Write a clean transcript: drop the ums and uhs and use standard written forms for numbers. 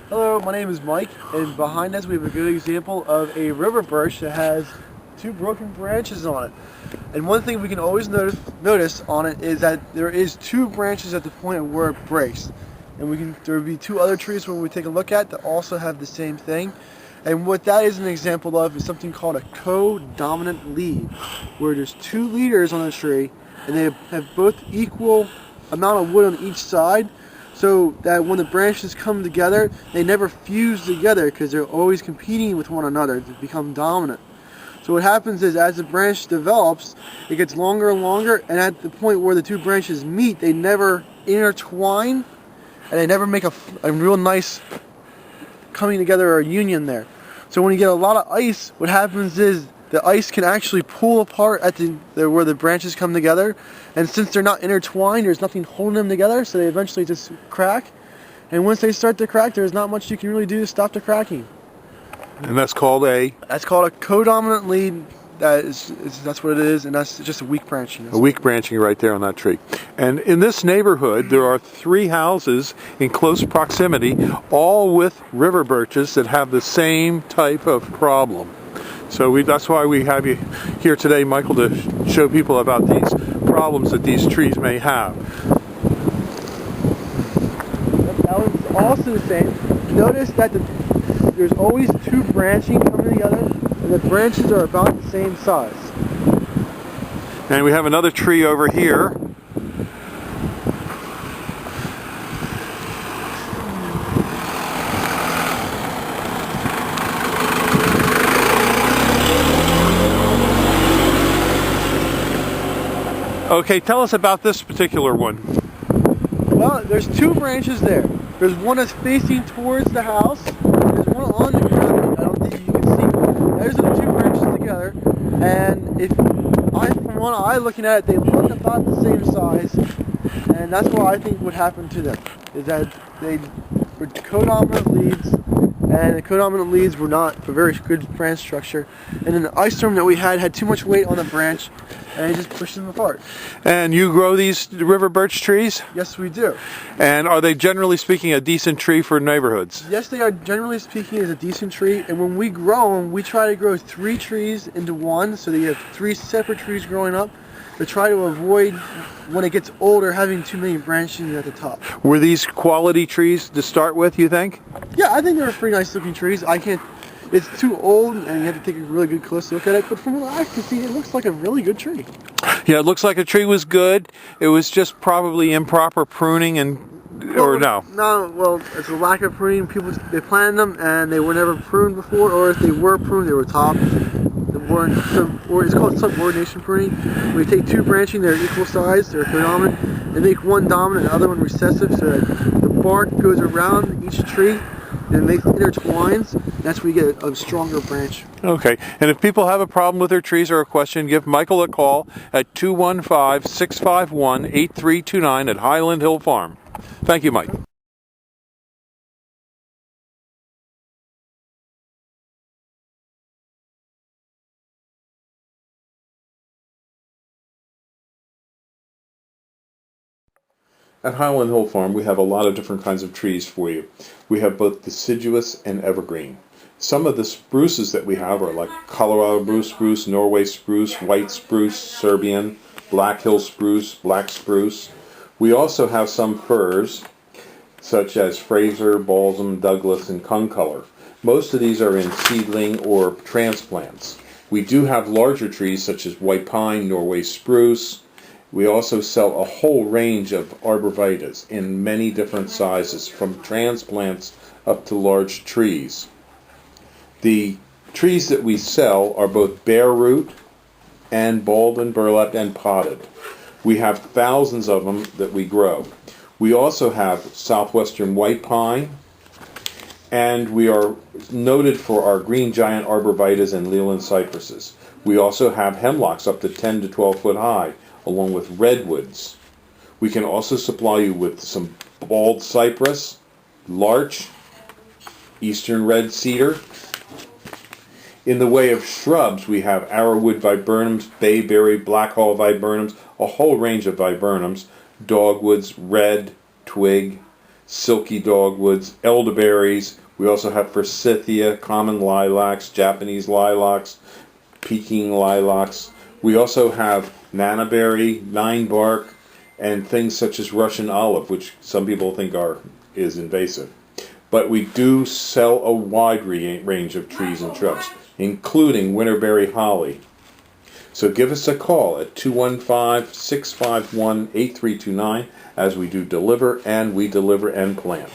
Hello, my name is Mike, and behind us we have a good example of a river birch that has two broken branches on it. And one thing we can always notice on it is that there is two branches at the point where it breaks. And there will be two other trees when we take a look at that also have the same thing. And what that is an example of is something called a co-dominant lead, where there's two leaders on the tree and they have both equal amount of wood on each side, so that when the branches come together, they never fuse together because they're always competing with one another to become dominant. So what happens is, as the branch develops, it gets longer and longer, and at the point where the two branches meet, they never intertwine, and they never make a real nice coming together or a union there. So when you get a lot of ice, what happens is the ice can actually pull apart at where the branches come together, and since they're not intertwined, there's nothing holding them together, so they eventually just crack. And once they start to crack, there's not much you can really do to stop the cracking. And that's called a? That's called a co-dominant lead. That's what it is, and that's just a weak branching. A weak branching right there on that tree. And in this neighborhood, there are 3 houses in close proximity, all with river birches that have the same type of problem. So that's why we have you here today, Michael, to show people about these problems that these trees may have. That one's also the same. Notice that there's always two branching coming together, and the branches are about the same size. And we have another tree over here. Okay, tell us about this particular one. Well, there's two branches there. There's one that's facing towards the house, and there's one on the ground. I don't think you can see. There's the two branches together, and from what I'm looking at it, they look about the same size, and that's what I think would happen to them, is that they were codominant leads, and the codominant leads were not a very good branch structure, and then the ice storm that we had too much weight on the branch, and it just pushed them apart. And you grow these river birch trees? Yes, we do. And are they, generally speaking, a decent tree for neighborhoods? Yes, they are, generally speaking, is a decent tree. And when we grow them, we try to grow 3 trees into one, so that you have 3 separate trees growing up, to try to avoid, when it gets older, having too many branches at the top. Were these quality trees to start with, you think? Yeah, I think they're pretty nice looking trees. It's too old, and you have to take a really good close look at it, but from what I can see, it looks like a really good tree. Yeah, it looks like the tree was good. It was just probably improper pruning or no? No, well, it's a lack of pruning. They planted them, and they were never pruned before, or if they were pruned, they were topped. Or it's called subordination pruning. We take 2 branching, they're equal size, they're codominant, and make one dominant and the other one recessive, so that the bark goes around each tree and it intertwines. That's where you get a stronger branch. Okay, and if people have a problem with their trees or a question, give Michael a call at 215-651-8329 at Highland Hill Farm. Thank you, Mike. At Highland Hill Farm, we have a lot of different kinds of trees for you. We have both deciduous and evergreen. Some of the spruces that we have are like Colorado blue spruce, Norway spruce, white spruce, Serbian, Black Hill spruce, black spruce. We also have some firs, such as Fraser, balsam, Douglas, and concolor. Most of these are in seedling or transplants. We do have larger trees such as white pine, Norway spruce. We also sell a whole range of arborvitaes in many different sizes, from transplants up to large trees. The trees that we sell are both bare root and balled and burlapped and potted. We have thousands of them that we grow. We also have southwestern white pine, and we are noted for our green giant arborvitaes and Leland cypresses. We also have hemlocks up to 10 to 12 foot high, along with redwoods. We can also supply you with some bald cypress, larch, eastern red cedar. In the way of shrubs, we have arrowwood viburnums, bayberry, blackhaw viburnums, a whole range of viburnums, dogwoods, red, twig, silky dogwoods, elderberries. We also have forsythia, common lilacs, Japanese lilacs, Peking lilacs. We also have nannyberry, ninebark, and things such as Russian olive, which some people think is invasive. But we do sell a wide range of trees and shrubs, including winterberry holly. So give us a call at 215-651-8329 as we do deliver and plan.